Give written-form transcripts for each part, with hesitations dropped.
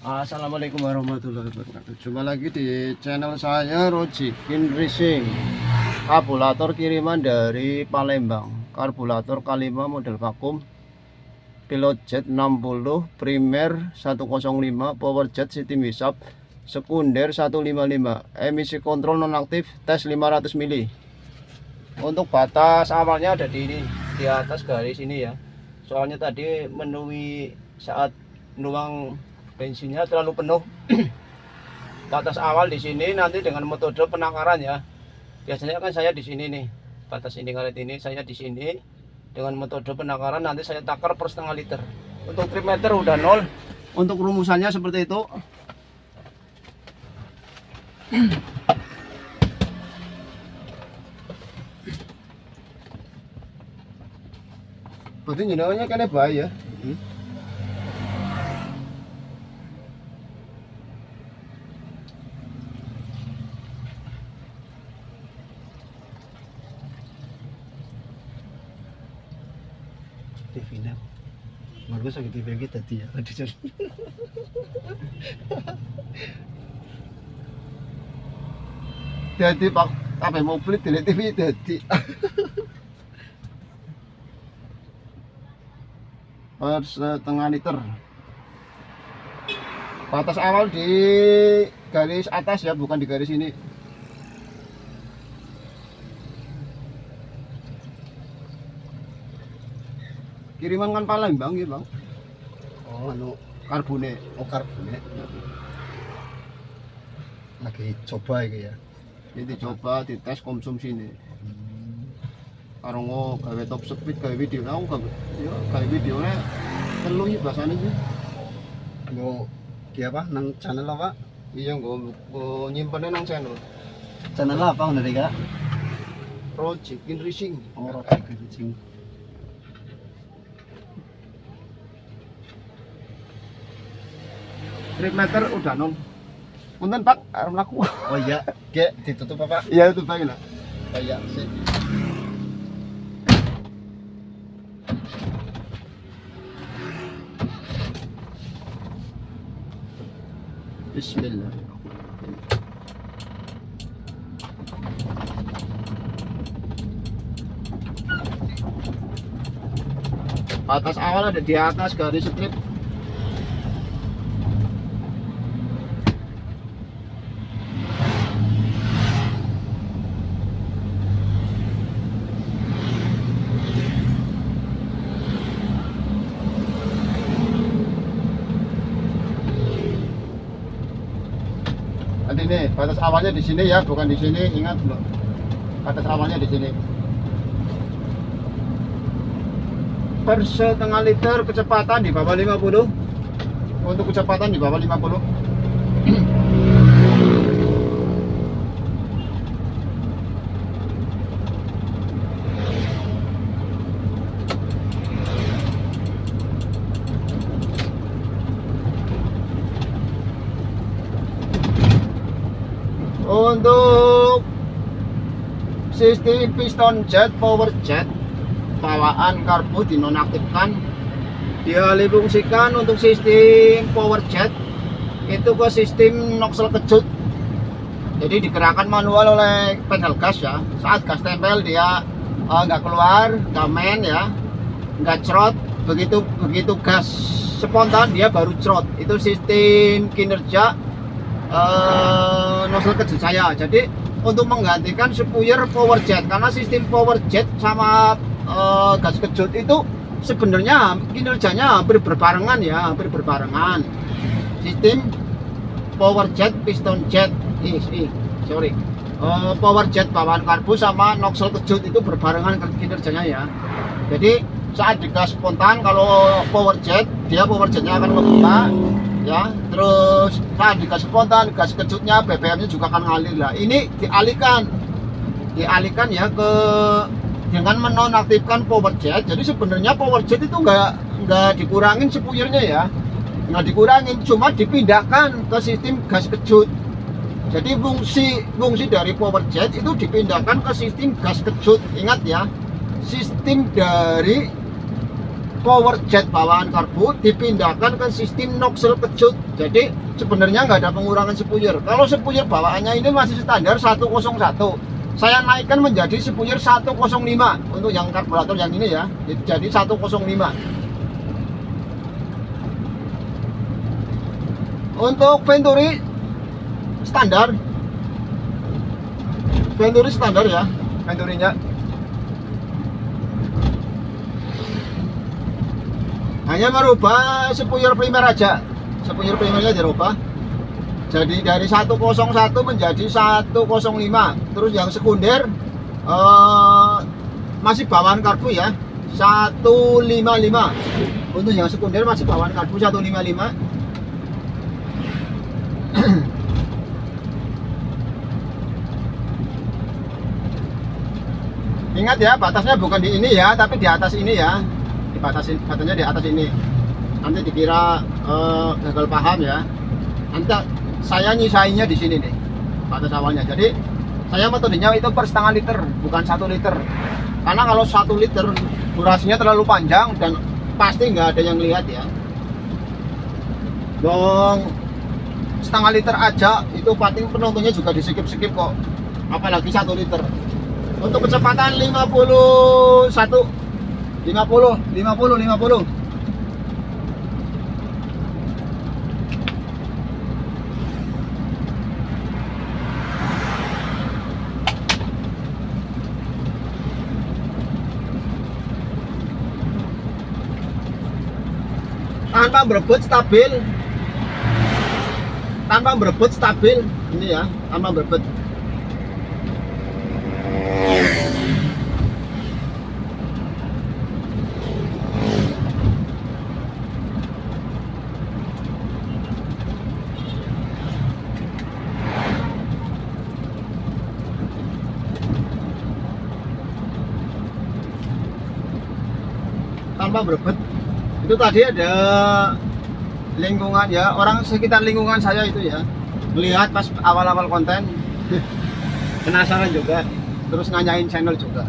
Assalamualaikum warahmatullahi wabarakatuh. Jumpa lagi di channel saya Rojikin Racing. Karburator kiriman dari Palembang. Karburator K5 model vakum. Pilot jet 60, primer 105, power jet sistem hisap, sekunder 155, emisi kontrol nonaktif, tes 500 mili. Untuk batas awalnya ada di atas garis ini ya. Soalnya tadi menui saat nuang bensinnya terlalu penuh. Batas awal di sini, nanti dengan metode penakaran ya. Biasanya kan saya di sini nih, batas ini karet ini saya di sini. Dengan metode penakaran nanti saya takar per setengah liter. Untuk trip meter udah 0. Untuk rumusannya seperti itu. Berarti jenawanya kena bahaya. TV-nya bagus lagi TV kita tadi ya. Jadi pak, sampai mau beli TV jadi. Per setengah liter. Batas awal di garis atas ya, bukan di garis ini. Kiriman kan Palembang ya bang. Oh anu karbone. Oh karbone. Lagi coba ya. Ini coba dites konsumsi ini. Karo gawe top speed gawe video aku gawe videonya telu iki bahasane iki. Nggo ki apa nang channel apa? Iya nggo nyimpennya nang channel. Channel apa ngene iki, Kak? Rojikin Racing. Oh, Rojikin Racing. Trip meter udah 0. Punten Pak, arep mlaku. Oh iya, Gek ditutup apa? Iya, tutup aja lah. Oh iya, sip. Bismillah. Batas awal ada di atas garis strip. Nanti nih batas awalnya di sini ya, bukan di sini, ingat loh. Batas awalnya di sini. Per setengah liter kecepatan di bawah 50. Untuk kecepatan di bawah 50. Untuk sistem piston jet, power jet bawaan karbu dinonaktifkan, dialih fungsikan. Untuk sistem power jet itu ke sistem noksel kejut, jadi digerakkan manual oleh pedal gas ya. Saat gas tempel dia nggak keluar, nggak main ya, nggak cerot. Begitu gas spontan dia baru cerot. Itu sistem kinerja nozzle kejut saya. Jadi untuk menggantikan spuyer power jet, karena sistem power jet sama gas kejut itu sebenarnya kinerjanya hampir berbarengan ya, hampir berbarengan. Sistem power jet, piston jet, power jet bawaan karbu sama nozzle kejut itu berbarengan kinerjanya ya. Jadi saat digas spontan, kalau power jet dia power jetnya akan membuka ya, terus saat digas spontan gas kejutnya BBM-nya juga akan ngalir lah. Ini dialihkan ya ke dengan menonaktifkan power jet. Jadi sebenarnya power jet itu nggak dikurangin spuyernya ya, nggak dikurangin, cuma dipindahkan ke sistem gas kejut. Jadi fungsi dari power jet itu dipindahkan ke sistem gas kejut. Ingat ya, sistem dari power jet bawaan karbu dipindahkan ke sistem noxel kejut. Jadi sebenarnya nggak ada pengurangan spuyur. Kalau spuyur bawaannya ini masih standar 101, saya naikkan menjadi spuyur 105 untuk yang karburator yang ini ya, jadi 105. Untuk Venturi standar ya, Venturinya hanya merubah spuyur primer aja, spuyur primernya dirubah jadi dari 101 menjadi 105. Terus yang sekunder masih bawaan karbu ya, 155. Untuk yang sekunder masih bawaan karbu 155. Ingat ya, batasnya bukan di ini ya, tapi di atas ini ya. Batasnya di atas ini. Nanti dikira gagal paham ya. Nanti saya nyisainnya di sini nih, batas awalnya. Jadi saya metodenya itu per setengah liter, bukan 1 liter. Karena kalau 1 liter durasinya terlalu panjang dan pasti nggak ada yang lihat ya. Dong setengah liter aja itu paling penontonnya juga di skip kok, apalagi 1 liter. Untuk kecepatan 50. Tanpa berebut stabil ini ya, tanpa berebut. Itu tadi ada lingkungan ya, orang sekitar lingkungan saya itu ya, melihat pas awal-awal konten penasaran juga, terus nanyain channel juga.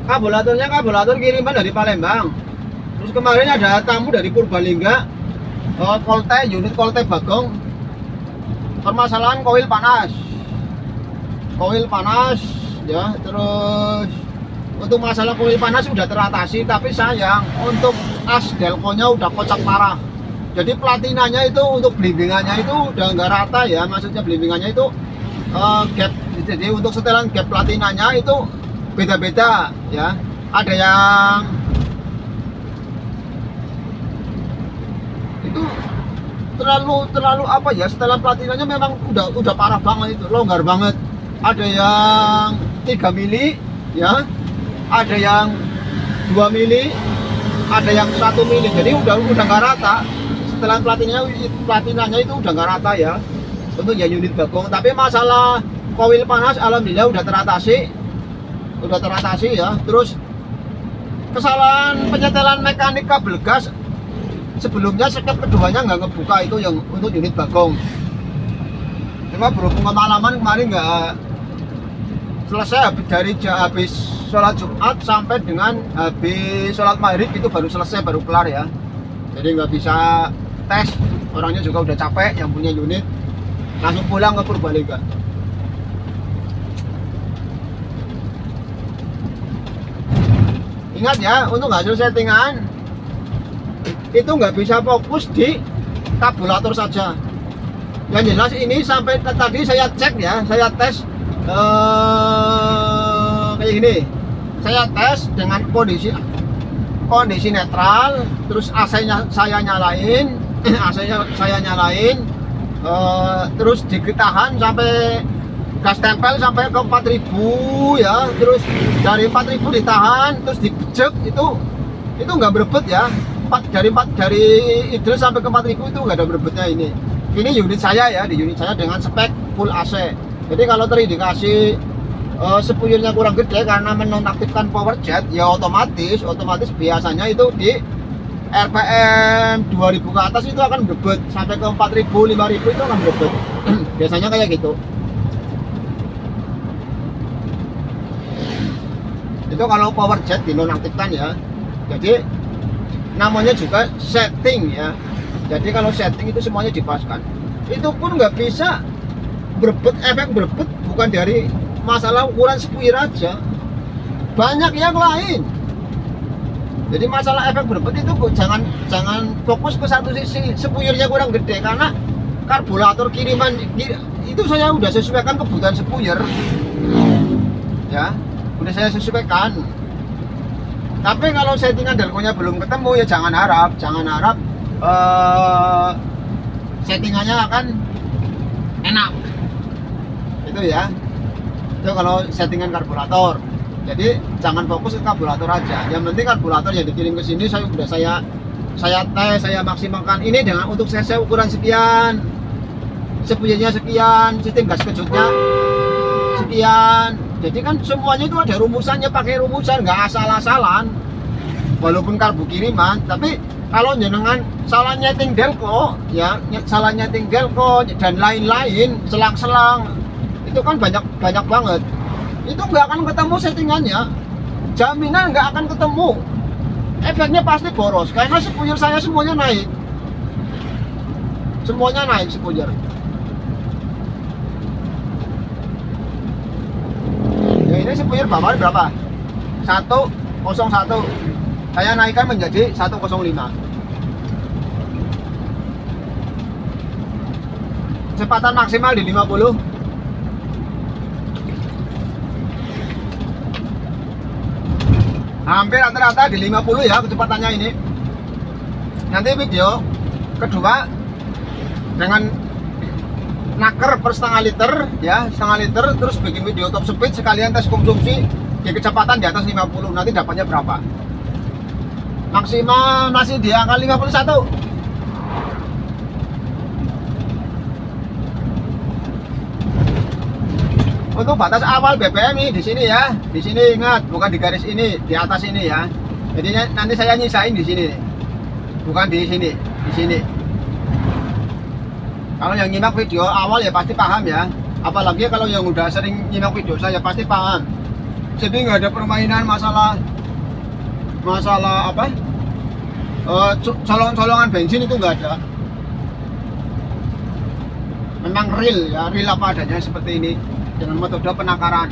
Kabulator kiriman dari Palembang. Terus kemarin ada tamu dari Purbalingga, unit Kolte Bagong. Permasalahan koil panas ya. Terus untuk masalah koil panas sudah teratasi, tapi sayang untuk as delkonya udah kocak parah. Jadi platinanya itu untuk blimbingannya itu udah nggak rata ya, maksudnya blimbingannya itu gap. Jadi untuk setelan gap platinanya itu beda-beda ya. Ada yang itu terlalu apa ya, setelan platinanya memang udah parah banget, itu longgar banget. Ada yang 3 mili ya, ada yang 2 mili, ada yang 1 mili. Jadi udah nggak rata. Setelan platinanya itu udah nggak rata ya untuk ya unit Bagong. Tapi masalah koil panas alhamdulillah udah teratasi ya. Terus kesalahan penyetelan mekanik kabel gas, sebelumnya sekep keduanya nggak ngebuka, itu yang untuk unit Bagong. Cuma berhubung pengalaman kemarin nggak selesai, habis sholat Jumat sampai dengan habis sholat maghrib itu baru selesai, baru kelar ya. Jadi nggak bisa tes, orangnya juga udah capek yang punya unit, langsung pulang ke Purbalingga. Ingat ya, untuk hasil settingan itu nggak bisa fokus di karburator saja. Yang jelas ini sampai tadi saya cek ya, saya tes kayak gini. Saya tes dengan kondisi netral, terus AC-nya saya nyalain, terus ditahan sampai gas tempel sampai ke 4000 ya. Terus dari 4000 ditahan, terus dibejek, itu nggak berebut ya. Dari idle sampai ke 4000 itu nggak ada berebutnya. Ini unit saya ya, di unit saya dengan spek full AC. Jadi kalau terindikasi spuyurnya kurang gede karena menonaktifkan power jet, ya otomatis biasanya itu di RPM 2000 ke atas itu akan berebut, sampai ke 4000, 5000 itu akan berebut. Biasanya kayak gitu. Itu kalau power jet dinonaktifkan ya. Jadi namanya juga setting ya. Jadi kalau setting itu semuanya dipaskan. Itu pun nggak bisa berebut, efek berebut bukan dari masalah ukuran sepuir aja, banyak yang lain. Jadi masalah efek berebut itu jangan fokus ke satu sisi. Sepuirnya kurang gede karena karburator kiriman itu saya udah sesuaikan kebutuhan sepuir ya, udah saya sesuaikan. Tapi kalau settingan delconya belum ketemu ya jangan harap settingannya akan enak itu ya. Itu kalau settingan karburator. Jadi jangan fokus ke karburator aja. Yang penting karburator yang dikirim ke sini saya tes, saya maksimalkan ini dengan untuk cc ukuran sekian, sepuirnya sekian, sistem gas kejutnya sekian. Jadi kan semuanya itu ada rumusannya, pakai rumusan, nggak asal-asalan. Walaupun karbu kiriman, tapi kalau jenengan salah nyeting delco ya, salah nyeting delco dan lain-lain, selang-selang itu kan banyak banget. Itu nggak akan ketemu settingannya, jaminan nggak akan ketemu. Efeknya pasti boros karena sepuir saya semuanya naik sepuir. Ya ini sepuir bawahnya berapa? 101. Saya naikkan menjadi 105. Kecepatan maksimal di 50. Hampir rata-rata di 50 ya kecepatannya ini. Nanti video kedua dengan naker per setengah liter ya, setengah liter, terus bikin video top speed sekalian tes konsumsi di kecepatan di atas 50. Nanti dapatnya berapa? Maksimal masih di angka 51. Untuk batas awal BBM ini di sini ya, di sini ingat bukan di garis ini, di atas ini ya. Jadi nanti saya nyisain di sini, bukan di sini, di sini. Kalau yang nyimak video awal ya pasti paham ya. Apalagi kalau yang udah sering nyimak video saya pasti paham. Jadi nggak ada permainan masalah apa? Colong-colongan bensin itu nggak ada. Memang real ya, real apa adanya seperti ini. Dengan metode penakaran.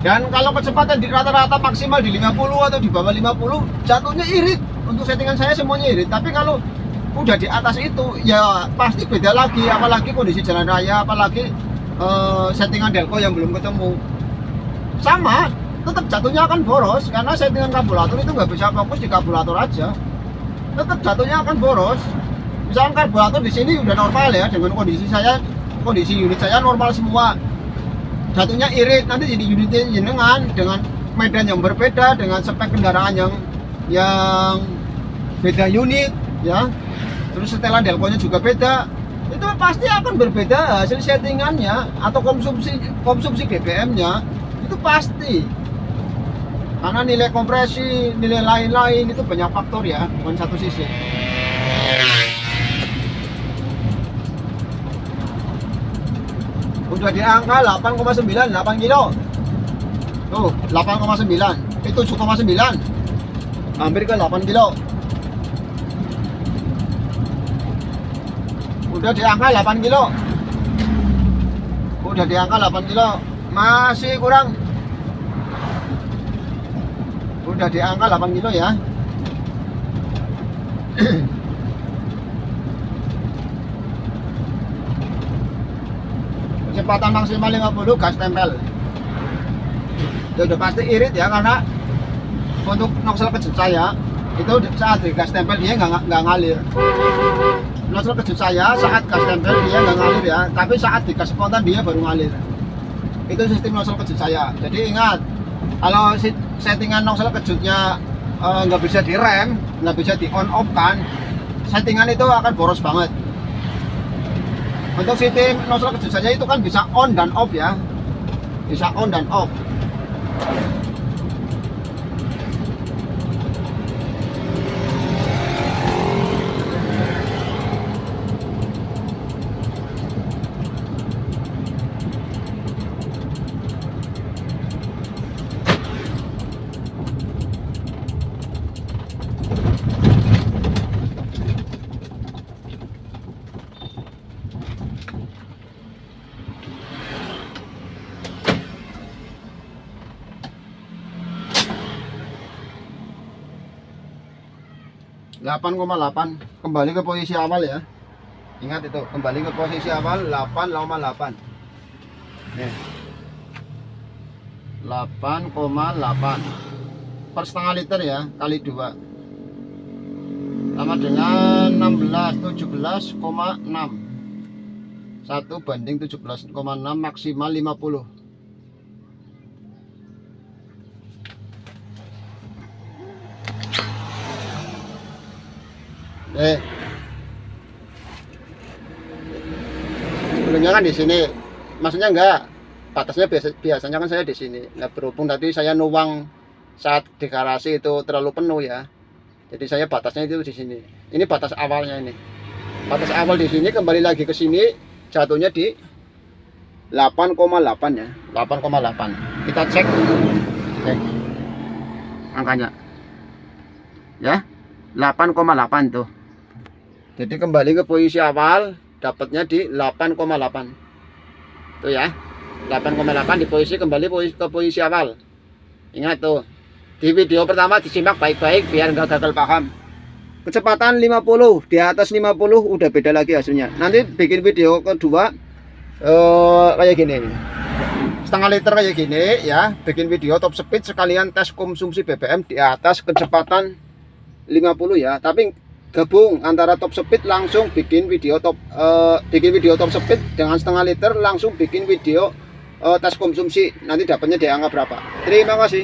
Dan kalau kecepatan di rata-rata maksimal di 50 atau di bawah 50 jatuhnya irit. Untuk settingan saya semuanya irit. Tapi kalau udah di atas itu ya pasti beda lagi. Apalagi kondisi jalan raya, apalagi settingan delco yang belum ketemu. Sama, tetap jatuhnya akan boros karena settingan karburator itu nggak bisa fokus di karburator aja. Tetap jatuhnya akan boros. Misalkan karburator di sini udah normal ya, dengan kondisi unit saya normal semua, jatuhnya irit. Nanti jadi unitnya jenengan dengan medan yang berbeda, dengan spek kendaraan yang beda unit ya, terus setelan delconya juga beda, itu pasti akan berbeda hasil settingannya atau konsumsi BBM-nya itu pasti, karena nilai kompresi, nilai lain-lain itu banyak faktor ya, bukan satu sisi. Udah di angka 8,9, 8 kilo tuh, 8,9 itu 7,9, hampir ke 8 kilo. Udah di angka 8 kilo, udah di angka 8 kilo, masih kurang. Udah di angka 8 kilo ya. Kecepatan maksimal 50, gas tempel. Ya udah pasti irit ya, karena untuk nozzle kejut saya itu saat di gas tempel dia nggak ngalir. Nozzle kejut saya saat gas tempel dia nggak ngalir ya, tapi saat di gas spontan dia baru ngalir. Itu sistem nozzle kejut saya. Jadi ingat, kalau settingan nozzle kejutnya nggak bisa direm, nggak bisa di on off kan, settingan itu akan boros banget. Untuk sistem nozzle kejut saja itu kan bisa on dan off ya, bisa on dan off. 8,8. Kembali ke posisi awal ya. Ingat itu, kembali ke posisi awal 8,8. Nih. 8,8 per setengah liter ya, kali 2 sama dengan 16, 17,6. 1 banding 17,6, maksimal 50. Sebelumnya kan di sini, maksudnya enggak, batasnya biasanya kan saya di sini. Nah, berhubung tadi saya nuang saat di garasi itu terlalu penuh ya, jadi saya batasnya itu di sini. Ini batas awalnya ini. Batas awal di sini, kembali lagi ke sini jatuhnya di 8,8 ya, 8,8. Kita cek angkanya ya, 8,8 tuh. Jadi kembali ke posisi awal, dapatnya di 8,8 tuh ya, 8,8 di posisi, kembali ke posisi awal. Ingat tuh, di video pertama disimak baik-baik biar nggak gagal paham. Kecepatan 50, di atas 50 udah beda lagi hasilnya. Nanti bikin video kedua kayak gini nih, setengah liter kayak gini ya, bikin video top speed sekalian tes konsumsi BBM di atas kecepatan 50 ya, tapi gabung antara top speed langsung bikin video top speed dengan setengah liter, langsung bikin video tes konsumsi. Nanti dapatnya di angka berapa. Terima kasih.